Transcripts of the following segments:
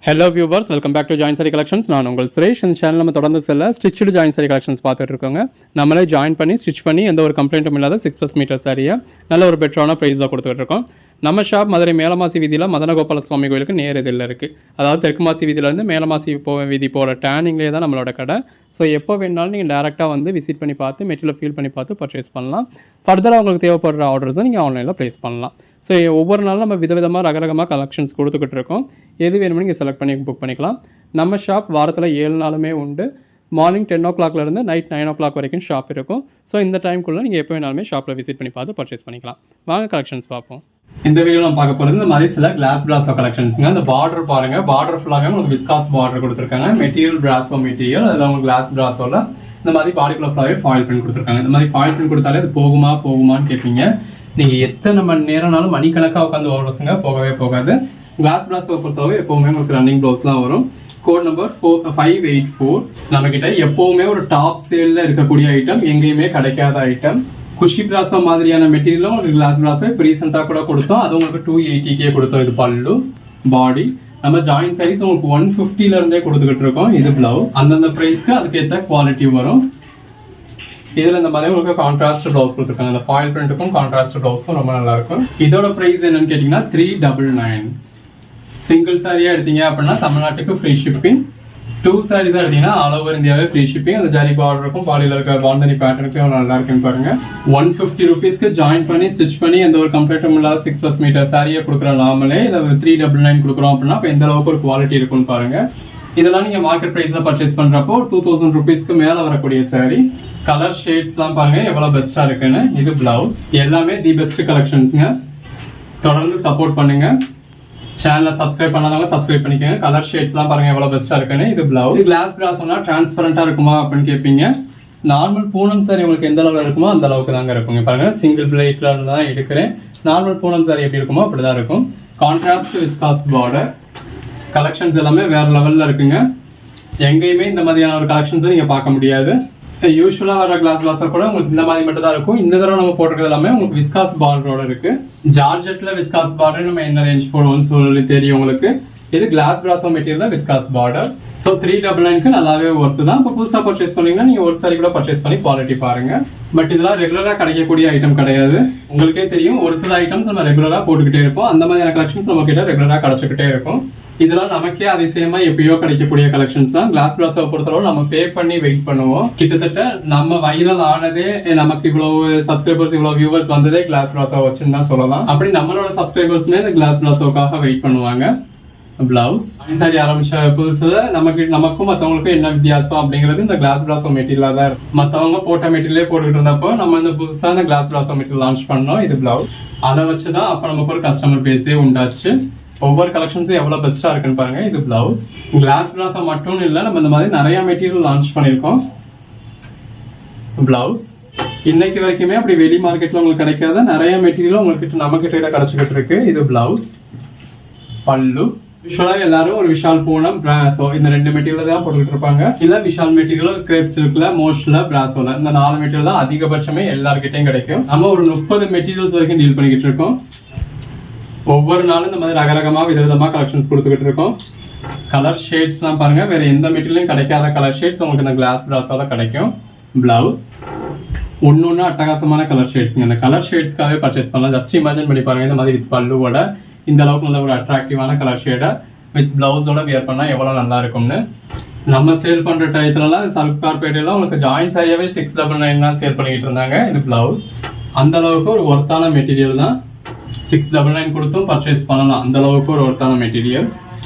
Hello viewers, welcome back to join sari collections. நான் உங்கள் சுரேஷ். இந்த சேனல் நம்ம தொடர்ந்து ஸ்டிச்சு ஜாயின் சாரி கலெக்ஷன்ஸ் பார்த்துட்டு இருக்கோங்க. நம்மளே ஜாயின் பண்ணி ஸ்டிச் பண்ணி எந்த ஒரு கம்ப்ளைண்ட்டும் இல்லாத 6+ மீட்டர் சாரியை நல்ல ஒரு பெட்டரான ப்ரைஸில் கொடுத்துட்டு இருக்கோம். நம்ம ஷாப் மதுரை மேலமாசி வீதியில் மதனகோபால சுவாமி கோயிலுக்கு நேர் இதில் இருக்குது. அதாவது தெற்கு மாசி வீதியிலேருந்து மேலமாசி வீதி போகிற டேர்னிங்லேயே தான் நம்மளோட கடை. ஸோ எப்போ வேணாலும் நீங்கள் டேரெக்டாக வந்து விசிட் பண்ணி பார்த்து மெட்டீரியல் ஃபீல் பண்ணி பார்த்து பர்ச்சேஸ் பண்ணலாம். ஃபர்தராக உங்களுக்கு தேவைப்படுற ஆர்டர்ஸை நீங்கள் ஆன்லைனில் ப்ளேஸ் பண்ணலாம். ஸோ ஒவ்வொரு நாளும் நம்ம விதவிதமாக ரகரகமாக கலெக்ஷன்ஸ் கொடுத்துக்கிட்டு இருக்கோம். எது வேணுமோ நீங்கள் செலக்ட் பண்ணி புக் பண்ணிக்கலாம். நம்ம ஷாப் வாரத்தில் 7 நாளுமே உண்டு. மார்னிங் 10 o'clockலேருந்து நைட் 9 o'clock வரைக்கும் ஷாப் இருக்கும். ஸோ இந்த டைம்குள்ளே நீங்கள் எப்போ வேணாலுமே ஷாப்பில் விசிட் பண்ணி பார்த்து பர்ச்சேஸ் பண்ணிக்கலாம். வாங்க கலெக்ஷன்ஸ் பார்ப்போம். இந்த வீடியோ நம்ம பார்க்க போகிறது இந்த மாதிரி சில கிளாஸ் பிராசோ கலெக்ஷன்ஸுங்க. அந்த பார்டர் பாருங்கள், பார்டர் ஃபுல்லாகவே உங்களுக்கு விஸ்காஸ் பார்டர் கொடுத்துருக்காங்க. மெட்டீரியல் பிராசோ மெட்டீரியல், அதில் உங்களுக்கு கிளாஸ் பிராசோவில் இந்த மாதிரி பாடிக்குள்ள ஃபுல்லாகவே ஃபாயில் பிரிண்ட் கொடுத்துருக்காங்க. இந்த மாதிரி ஃபாயில் பிரிண்ட் கொடுத்தாலே அது போகுமான்னு கேட்பீங்க. நீங்கள் எத்தனை மணி நேரம்னாலும் மணிக்கணக்காக உட்காந்து ஓடுறதுங்க, போகவே போகாது. கிளாஸ் பிராஸை பொறுத்தளவு எப்போவுமே உங்களுக்கு ரன்னிங் ப்ளவுஸ்லாம் வரும். Code number 584. நம்மக்கிட்ட எப்போவுமே ஒரு டாப் சேலில் இருக்கக்கூடிய ஐட்டம், எங்கேயுமே கிடைக்காத ஐட்டம். குஷி பிராசோ மாதிரியான மெட்டீரியலும் உங்களுக்கு கிளாஸ் பிராஸோ இப்போ ரீசெண்டாக கூட கொடுத்தோம். அது உங்களுக்கு 280K கொடுத்தோம். இது பல்லு, பாடி. நம்ம ஜாயின் சைஸ் உங்களுக்கு 150 கொடுத்துக்கிட்டு இருக்கோம். இது பிளவுஸ். அந்தந்த ப்ரைஸ்க்கு அதுக்கேற்ற குவாலிட்டி வரும். இதில் இந்த மாதிரி உங்களுக்கு கான்ட்ராஸ்ட் ப்ளவுஸ் கொடுத்துருக்காங்க. இந்த ஃபாயில் பிரிண்ட்டுக்கும் கான்ட்ராஸ்ட் ப்ளவுஸும் ரொம்ப நல்லா இருக்கும். இதோட ப்ரைஸ் என்னன்னு கேட்டிங்கன்னா 399. சிங்கிள் சாரியாக எடுத்தீங்க அப்படின்னா தமிழ்நாட்டுக்கு ஃப்ரீ ஷிப்பிங். 2 சாரீஸாக எடுத்தீங்கன்னா ஆல் ஓவர் இந்தியாவே ஃப்ரீ ஷிப்பிங். அந்த ஜரி பார்டருக்கும் பாடியில் இருக்க பாந்தனி பேட்டர்னுக்கும் எவ்வளோ நல்லா இருக்குன்னு பாருங்க. 150 rupeesக்கு ஜாயின் பண்ணி ஸ்டிச் பண்ணி எந்த ஒரு கம்ப்ளைண்ட்டும் இல்லாத 6+ மீட்டர் சாரியை கொடுக்குற நாமளே இதை 399 கொடுக்குறோம் அப்படின்னா இப்போ எந்த அளவுக்கு ஒரு குவாலிட்டி இருக்குன்னு பாருங்க. இதெல்லாம் நீங்கள் மார்க்கெட் ப்ரைஸில் பர்ச்சேஸ் பண்ணுறப்போ 2000 rupeesக்கு மேலே வரக்கூடிய சாரி. கலர் ஷேட்ஸ்லாம் பாருங்க எவ்வளோ பெஸ்ட்டாக இருக்குன்னு. இது பிளவுஸ். எல்லாமே தி பெஸ்ட் கலெக்ஷன்ஸுங்க. தொடர்ந்து சப்போர்ட் பண்ணுங்க. சேனலை சப்ஸ்கிரைப் பண்ணாதவங்க சப்ஸ்கிரைப் பண்ணிக்கோங்க. கலர் ஷேட்ஸ்லாம் பாருங்க எவ்வளோ பெஸ்ட்டாக இருக்குன்னு. இது பிளவுஸ். கிளாஸ் பிராஸோனா டிரான்ஸ்பரண்டாக இருக்குமா அப்படின்னு கேட்பீங்க. நார்மல் பூனம் சாரி உங்களுக்கு எந்த அளவில் இருக்குமோ அந்த அளவுக்கு தாங்க இருக்குங்க. பாருங்க சிங்கிள் பிளேட்ல தான் எடுக்கிறேன். நார்மல் பூனம் சாரி எப்படி இருக்குமோ அப்படி தான் இருக்கும். Contrast viscose border. கலெக்ஷன்ஸ் எல்லாமே வேற லெவலில் இருக்குங்க. எங்கேயுமே இந்த மாதிரியான ஒரு கலெக்ஷன்ஸை நீங்கள் பார்க்க முடியாது. யூஸ்வலாக வர கிளாஸ் பிளாஸாக கூட உங்களுக்கு இந்த மாதிரி மட்டும் தான் இருக்கும். இந்த தடவை நம்ம போட்டிருக்கிறது எல்லாமே உங்களுக்கு விஸ்காஸ் பார்டரோட இருக்கு. ஜார்ஜெட்டில் விஸ்காஸ் பார்டர் நம்ம என்ன ரேஞ்ச் போடுவோம்னு சொல்லி தெரியும் உங்களுக்கு. இது class பிராஸோ material viscose border. So 399க்கு நல்லாவே ஒர்த்து தான். இப்போ புதுசாக பர்ச்சேஸ் பண்ணீங்கன்னா நீங்கள் ஒரு சாரி கூட பர்ச்சேஸ் பண்ணி குவாலிட்டி பாருங்க. பட் இதெல்லாம் ரெகுலராக கிடைக்கக்கூடிய ஐட்டம் கிடையாது. உங்களுக்கே தெரியும், ஒரு சில ஐட்டம்ஸ் நம்ம ரெகுலராக போட்டுக்கிட்டே இருப்போம். அந்த மாதிரியான கலெக்ஷன்ஸ் நம்ம கிட்ட ரெகுலராக கிடைச்சிக்கிட்டே இருக்கும். இதெல்லாம் நமக்கே அதிசயமா எப்பயோ கிடைக்கக்கூடிய கலெக்ஷன்ஸ் தான். கிளாஸ் பிளாஸை பொறுத்தளவு நம்ம பே பண்ணி வெயிட் பண்ணுவோம். கிட்டத்தட்ட நம்ம வைரல் ஆனதே, நமக்கு இவ்வளவு சப்ஸ்கிரைபர்ஸ் இவ்வளவு வியூவர்ஸ் வந்ததே கிளாஸ் பிளாஸா வச்சுன்னு தான் சொல்லலாம். அப்படி நம்மளோட சப்ஸ்கிரைபர்ஸ்மே இந்த கிளாஸ் பிளாஸோக்காக வெயிட் பண்ணுவாங்க. பிளவுஸ் சாரி ஆரம்பிச்ச புதுசுல நமக்கும் மற்றவங்களுக்கும் என்ன வித்தியாசம் அப்படிங்கிறது இந்த கிளாஸ் பிளாஸோ மெட்டீரியலா தான் இருக்கும். மற்றவங்க போட்ட மெட்டீரியலே போட்டுக்கிட்டு இருந்தப்போ நம்ம இந்த புதுசா இந்த கிளாஸ் பிளாஸோ மெட்டீரியல் லான்ச் பண்ணோம். இது பிளவுஸ். அதை வச்சுதான் அப்ப நமக்கு ஒரு கஸ்டமர் பேஸே உண்டாச்சு. ஒவ்வொரு கலெக்ஷன்ஸும் எவ்வளவு பெஸ்டா இருக்குன்னு பாருங்க. இது பிளவுஸ். கிளாஸ் பிளாஸா மட்டும் இல்ல, நம்ம இந்த மாதிரி நிறைய மெட்டீரியல் லான்ச் பண்ணிருக்கோம். பிளவுஸ். இன்னைக்கு வரைக்குமே அப்படி வெளி மார்க்கெட்ல உங்களுக்கு கிடைக்காத நிறைய மெட்டீரியல் உங்களுக்கு நம்ம கிட்ட கிடைச்சிக்கிட்டு இருக்கு. இது பிளவுஸ். பல்லு. யூஸ்வலா எல்லாரும் ஒரு விஷால் பூனம் பிராசோ இந்த 2 மெட்டீரியல் தான் போட்டுக்கிட்டு இருப்பாங்க. இல்ல விஷால் மெட்டீரியல், கிரேப் சில்க்ல, மோஸ்ட்ல, பிராசோல இந்த 4 மெட்டீரியல் தான் அதிகபட்சமே எல்லார்கிட்டையும் கிடைக்கும். நம்ம ஒரு 30 மெட்டீரியல்ஸ் வரைக்கும் டீல் பண்ணிக்கிட்டு இருக்கோம். ஒவ்வொரு நாளும் இந்த மாதிரி ரகரகமா விதவிதமா கலெக்ஷன்ஸ் கொடுத்துக்கிட்டு இருக்கோம். கலர் ஷேட்ஸ்லாம் பாருங்க, வேற எந்த மெட்டீரியலும் கிடைக்காத கலர் ஷேட்ஸ் உங்களுக்கு இந்த கிளாஸ் பிராஸால கிடைக்கும். பிளவுஸ். ஒன்னொன்னு அட்டகாசமான கலர் ஷேட்ஸ். இந்த கலர் ஷேட்ஸ்க்காகவே பர்ச்சேஸ் பண்ணலாம். ஜஸ்ட் இமேஜின் பண்ணி பாருங்க, இந்த மாதிரி வித் பல்லுவோட இந்த அளவுக்கு நல்ல ஒரு அட்ராக்டிவான கலர் ஷேடை வித் பிளவுஸோட வியர் பண்ணா எவ்வளவு நல்லா இருக்கும்னு. நம்ம சேல் பண்ற டயத்துலலாம் சல்கார்பேட்டையில உங்களுக்கு ஜாயின் சாரியாவே 699 தான் சேல் பண்ணிக்கிட்டு இருந்தாங்க. இது பிளவுஸ். அந்த அளவுக்கு ஒரு ஒர்த்தான மெட்டீரியல் தான். 699 கொடுத்தும் பர்ச்சேஸ் பண்ணலாம். அந்த அளவுக்கு ஒரு ஒர்த்தான மெட்டீரியல்.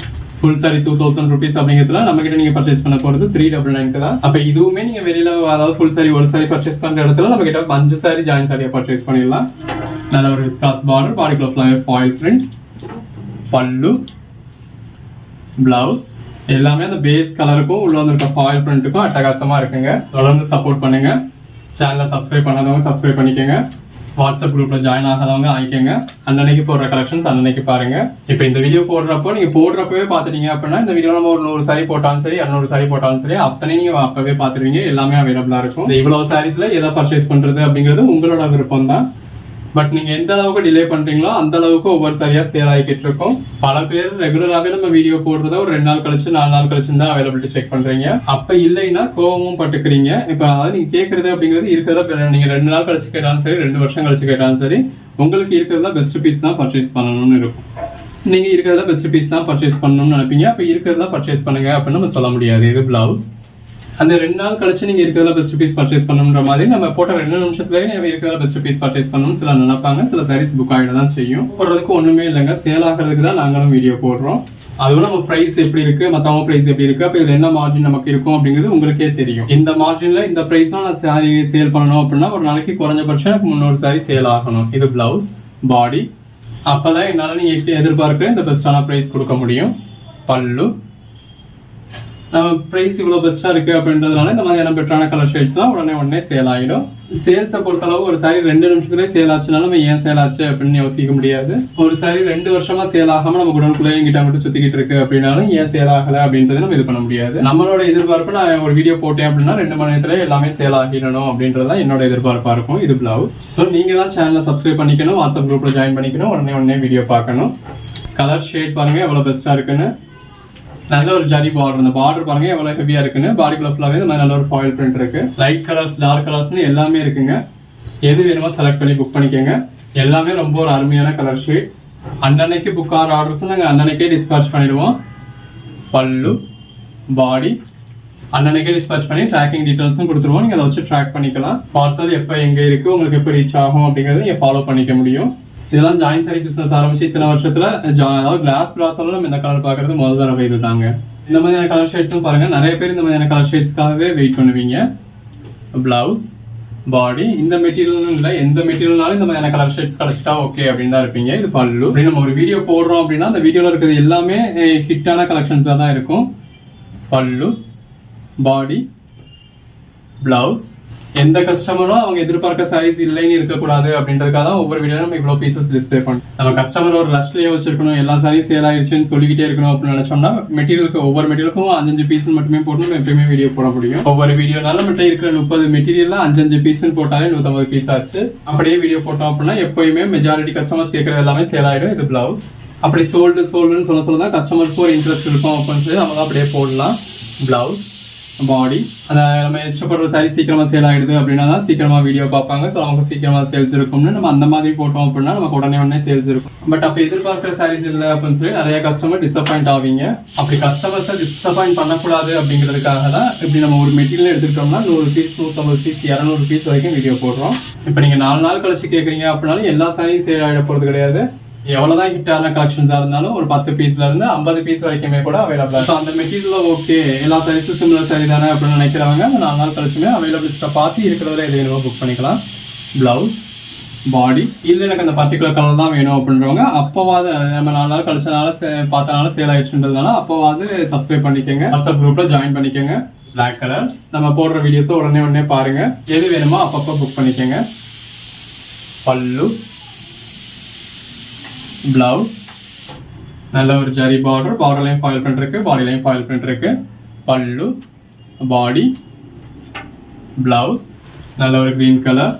ஃபுல் சாரி 2000 rupees அப்படிங்கிறதுல நம்ம கிட்ட நீங்க பர்ச்சேஸ் பண்ண போறது 399 தான். அப்ப இதுவுமே நீங்க வெளியில, அதாவது ஃபுல் சாரி ஒரு சாரி பர்ச்சேஸ் பண்ற இடத்துல நம்ம கிட்ட 5 சாரி ஜாயின் சாரியா பர்ச்சேஸ் பண்ணிடலாம். நல்ல ஒரு விஸ்காஸ் பார்டர், பாடிக்குள்ள ஃபுல்லாவே ஃபாயில் பிரிண்ட், பல்லு, பிளவுஸ். எல்லாமே அந்த பேஸ் கலருக்கும் உள்ள வந்திருக்க ஃபாயில் பிரிண்ட்டுக்கும் அட்டகாசமா இருக்குங்க. தொடர்ந்து சப்போர்ட் பண்ணுங்க. சேனலை சப்ஸ்கிரைப் பண்ணாதவங்க சப்ஸ்கிரைப் பண்ணிக்கோங்க. வாட்ஸ்அப் குரூப்ல ஜாயின் ஆகாதவங்க ஆயிக்கங்க. அன்னன்னைக்கு போடுற கலெக்ஷன்ஸ் அன்னன்னைக்கு பாருங்க. இப்போ இந்த வீடியோ போடுறப்போ நீங்க போடுறப்பவே பாத்துட்டீங்க அப்படின்னா இந்த வீடியோ நம்ம ஒரு 100 சாரி போட்டாலும் சரி, 200 சாரி போட்டாலும் சரி, அத்தனை நீங்க அப்பவே பாத்துருவீங்க. எல்லாமே அவைலபிளா இருக்கும். இவ்வளவு சாரீஸ்ல எதை பர்ச்சேஸ் பண்றது அப்படிங்கிறது உங்களோட விருப்பம் தான். பட் நீங்கள் எந்த அளவுக்கு டிலே பண்ணுறீங்களோ அந்த அளவுக்கு ஒவ்வொரு சரியாக சேல் ஆகிக்கிட்டு இருக்கும். பல பேர் ரெகுலராகவே நம்ம வீடியோ போடுறத ஒரு 2 நாள் கழிச்சு 4 நாள் கழிச்சு தான் அவைலபிலிட்டி செக் பண்ணுறீங்க. அப்போ இல்லைன்னா கோவமும் பட்டுக்கிறீங்க. இப்போ அதாவது நீங்கள் கேட்குறது அப்படிங்கிறது இருக்கிறதா நீங்கள் 2 நாள் கழிச்சு கேட்டாலும் சரி 2 வருஷம் கழிச்சு கேட்டாலும் சரி உங்களுக்கு இருக்கிறதா பெஸ்ட் பீஸ் தான் பர்ச்சேஸ் பண்ணணும்னு இருக்கும். நீங்கள் இருக்கிறதா பெஸ்ட் பீஸ் தான் பர்ச்சேஸ் பண்ணணும்னு நினைப்பீங்க. அப்போ இருக்கிறதா பர்ச்சேஸ் பண்ணுங்க அப்படின்னு நம்ம சொல்ல முடியாது. இது பிளவுஸ். அந்த 2 நாள் கழிச்சு நீங்க இருக்கிறதுல பெஸ்ட் பீஸ் பர்ச்சேஸ் பண்ணணுன்ற மாதிரி நம்ம போட்ட 2 நிமிஷத்துலயே நீங்க இருக்கிறதுல பெஸ்ட் பீஸ் பர்ச்சேஸ் பண்ணணும்னு சில நினைப்பாங்க. சில சாரீஸ் புக் ஆகிட தான் செய்யும். போடுறதுக்கு ஒண்ணுமே இல்லைங்க, சேல் ஆகிறதுக்கு தான் நாங்களும் வீடியோ போடுறோம். அதுவும் நம்ம பிரைஸ் எப்படி இருக்கு, மத்தவங்க பிரைஸ் எப்படி இருக்கு, அப்ப இதுல என்ன மார்ஜின் நமக்கு இருக்கும் அப்படிங்கிறது உங்களுக்கே தெரியும். இந்த மார்ஜின்ல இந்த பிரைஸ் நான் சாரி சேல் பண்ணணும் அப்படின்னா ஒரு நாளைக்கு குறைஞ்சபட்சம் எனக்கு 300 சாரி சேல் ஆகணும். இது பிளவுஸ், பாடி. அப்பதான் என்னால நீங்க எதிர்பார்க்கிற இந்த பெஸ்டான பிரைஸ் கொடுக்க முடியும். பல்லு. பிரைஸ் இவ்வளோ பெஸ்ட்டாக இருக்குது அப்படின்றதுனால இந்த மாதிரியான பெட்டரான கலர் ஷேட்ஸ்லாம் உடனே சேல் ஆகிடும். சேல்ஸை பொறுத்தளவு ஒரு சாரி 2 நிமிஷத்துலேயே சேல் ஆச்சுனாலும் நம்ம ஏன் சேல் ஆச்சு அப்படின்னு யோசிக்க முடியாது. ஒரு சாரி 2 வருஷமா சேல் ஆகாமல் நம்ம குடனுக்குள்ளே எங்கிட்ட மட்டும் சுற்றிக்கிட்டு இருக்கு அப்படின்னாலும் ஏன் சேல் ஆகலை அப்படின்றத நம்ம இது பண்ண முடியாது. நம்மளோட எதிர்பார்ப்பு நான் ஒரு வீடியோ போட்டேன் அப்படின்னா 2 மணி நேரத்துல எல்லாமே சேல் ஆகிடணும் அப்படின்றதான் என்னோட எதிர்பார்ப்பாக இருக்கும். இது பிளவுஸ். ஸோ நீங்கள் தான் சேனலை சப்ஸ்கிரைப் பண்ணிக்கணும், வாட்ஸ்அப் குரூப்பில் ஜாயின் பண்ணிக்கணும், உடனே வீடியோ பார்க்கணும். கலர் ஷேட் பாருங்க எவ்வளோ பெஸ்ட்டாக இருக்குன்னு. நல்ல ஒரு ஜரி பார்டர். அந்த பார்டர் பாருங்க எவ்வளவு ஹெவியா இருக்குன்னு. பாடிக்குள்ள ஃபுல்லாவே இந்த மாதிரி நல்ல ஒரு ஃபாயில் பிரிண்ட் இருக்கு. லைட் கலர்ஸ், டார்க் கலர்ஸ்னு எல்லாமே இருக்குங்க. எது வேணுமோ செலக்ட் பண்ணி புக் பண்ணிக்கோங்க. எல்லாமே ரொம்ப ஒரு அருமையான கலர் ஷேட்ஸ். அன்னன்னைக்கு புக் ஆகிற ஆர்டர்ஸ் நாங்கள் அன்னன்னைக்கே டிஸ்பேச் பண்ணிடுவோம். பல்லு, பாடி அன்னன்னைக்கே டிஸ்பேச் பண்ணி ட்ராக்கிங் டீட்டெயில்ஸும் கொடுத்துருவோம். நீங்கள் அதை வச்சு ட்ராக் பண்ணிக்கலாம். பார்சல் எப்போ எங்கே இருக்கு, உங்களுக்கு எப்போ ரீச் ஆகும் அப்படிங்கிறத நீங்கள் ஃபாலோ பண்ணிக்க முடியும். இதெல்லாம் ஜாயின் சாரி பிசினஸ் ஆரம்பிச்சு இத்தனை வருஷத்துல அதாவது கிளாஸ் பிராஸால நம்ம இந்த கலர் பாக்குறது முதல் தடவை இதுதாங்க. இந்த மாதிரியான கலர் ஷேட்ஸும் பாருங்க, நிறைய பேர் இந்த மாதிரியான கலர் ஷேட்ஸ்க்காகவே வெயிட் பண்ணுவீங்க. பிளவுஸ், பாடி. இந்த மெட்டீரியல்னு இல்லை, எந்த மெட்டீரியல்னாலும் இந்த மாதிரியான கலர் ஷேட்ஸ் கிடைச்சிட்டா ஓகே அப்படின்னு தான் இருப்பீங்க. இது பல்லு. அப்படி நம்ம ஒரு வீடியோ போடுறோம் அப்படின்னா அந்த வீடியோல இருக்கிறது எல்லாமே ஹிட்டான கலெக்ஷன்ஸா தான் இருக்கும். பல்லு, பாடி, பிளவுஸ். எந்த கஸ்டமரும் அவங்க எதிர்பார்க்க சாரீஸ் இல்லைன்னு இருக்கக்கூடாது அப்படின்றதுக்காக தான் ஒவ்வொரு வீடியோ நம்ம இவ்வளோ பீசஸ் டிஸ்பிளே பண்ணோம். நம்ம கஸ்டமர் ஒரு ரஷ்லேயே வச்சிருக்கணும், எல்லா சாரீஸ் சேல் ஆயிடுச்சுன்னு சொல்லிக்கிட்டே இருக்கணும் அப்படின்னு நினைச்சோம்னா மெட்டீரியலுக்கு ஒவ்வொரு மெட்டீரியலுக்கும் 5 பீஸ் மட்டுமே போட்டு நம்ம எப்பயுமே வீடியோ போட முடியும். ஒவ்வொரு வீடியோனால நம்மகிட்ட இருக்கிற 30 மெட்டீரியல்ல 5 பீஸ்ன்னு போட்டாலே 150 பீஸ் ஆச்சு. அப்படியே வீடியோ போட்டோம் அப்படின்னா எப்பயுமே மெஜாரிட்டி கஸ்டமர்ஸ் கேட்கறது எல்லாமே சேல் ஆயிடும். இது பிளவுஸ். அப்படி சோல்டுன்னு சொல்ல தான் கஸ்டமருக்கு ஒரு இன்ட்ரெஸ்ட் இருக்கும் அப்படின்னு சொல்லி நம்ம அப்படியே போடலாம். பிளவுஸ், பாடி. அந்த நம்ம இஷ்டப்படுற சாரி சீக்கிரமா சேல் ஆகிடுது அப்படின்னா தான் சீக்கிரமா வீடியோ பார்ப்பாங்க. ஸோ நமக்கு சீக்கிரமா சேல்ஸ் இருக்கும்னு நம்ம அந்த மாதிரி போட்டோம் அப்படின்னா நமக்கு உடனே சேல்ஸ் இருக்கும். பட் அப்போ எதிர்பார்க்குற சாரீஸ் இல்லை அப்படின்னு சொல்லி நிறைய கஸ்டமர் டிசப்பாயிண்ட் ஆவீங்க. அப்படி கஸ்டமர்ஸை டிசப்பாயிண்ட் பண்ணக்கூடாது அப்படிங்கிறதுக்காக தான் இப்படி நம்ம ஒரு மெட்டீரியல் எடுத்துக்கிட்டோம்னா 100 பீஸ், 150 பீஸ், 200 பீஸ் வரைக்கும் வீடியோ போடுறோம். இப்போ நீங்க 4 நாள் கழிச்சு கேட்குறீங்க அப்படின்னாலும் எல்லா சாரியும் சேல் ஆகிட போகிறது கிடையாது. எவ்வளவுதான் ஹிட்டான கலெக்ஷன்ஸா இருந்தாலும் ஒரு 10 பீஸ்ல இருந்து 50 பீஸ் வரைக்குமே கூட அவைலபிளா இருக்கும். அந்த மெட்டீரியல் ஓகே, எல்லா சைஸும் சிமிலர் சரி தானே அப்படின்னு நினைக்கிறவங்க அந்த 4 நாள் கழிச்சுமே அவைலபிலிஸ்ட்டை பார்த்து இருக்கிறதுல எது வேணுமோ புக் பண்ணிக்கலாம். பிளவுஸ், பாடி. இல்லை எனக்கு அந்த பர்டிகுலர் கலர் தான் வேணும் அப்படின்றவங்க அப்போவாது நம்ம 4 நாள் கழிச்சனால பார்த்தனால சேல் ஆயிடுச்சுன்றதுனால அப்போவாது சப்ஸ்கிரைப் பண்ணிக்கோங்க, வாட்ஸ்அப் குரூப்ல ஜாயின் பண்ணிக்கோங்க. Black colour. நம்ம போடுற வீடியோஸை உடனே பாருங்க. எது வேணுமோ அப்பப்போ புக் பண்ணிக்கோங்க. பல்லு, பிளவுஸ். நல்ல ஒரு ஜரி பார்டர். பார்டர்லையும் ஃபாயில் பிரிண்ட் இருக்கு, பாடிலையும் ஃபாயில் பிரிண்ட் இருக்கு. பல்லு, பாடி, பிளவுஸ். நல்ல ஒரு கிரீன் கலர்.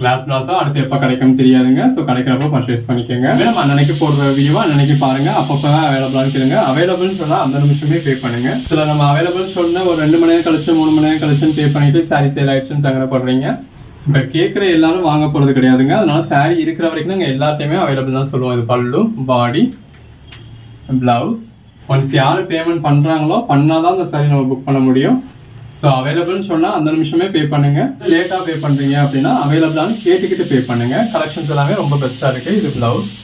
கிளாஸ் பிளாஸா அடுத்து எப்போ கிடைக்கும் தெரியாதுங்க. ஸோ கிடைக்கிறப்ப பர்ச்சேஸ் பண்ணிக்கோங்க. நம்ம அன்னைக்கு போடுற வீடியோவா அன்னைக்கு பாருங்க. அப்பப்போ அவைலபிளான்னு கேளுங்க. அவைலபிள்னு சொன்னா அந்த நிமிஷமே பே பண்ணுங்க. சில நம்ம அவைலபிள் சொன்ன ஒரு 2 மணி நேரம் கழிச்சு 3 மணி நேரம் கழிச்சுன்னு பே பண்ணிட்டு சாரி சேல் ஆயிடுச்சுன்னு சங்கடப்படுறீங்க. இப்போ கேட்குற எல்லாரும் வாங்க போகிறது கிடையாதுங்க. அதனால சாரீ இருக்கிற வரைக்கும் நாங்கள் எல்லாத்தையுமே அவைலபிள் தான் சொல்லுவோம். இது பல்லு, பாடி, பிளவுஸ். ஒன்ஸ் யார் பேமெண்ட் பண்ணுறாங்களோ பண்ணாதான் அந்த சாரீ நம்ம புக் பண்ண முடியும். ஸோ அவைலபிள்னு சொன்னால் அந்த நிமிஷமே பே பண்ணுங்க. லேட்டாக பே பண்ணுறீங்க அப்படின்னா அவைலபிளானு கேட்டுக்கிட்டு பே பண்ணுங்க. கலெக்ஷன்ஸ் எல்லாமே ரொம்ப பெஸ்ட்டாக இருக்குது. இது பிளவுஸ்.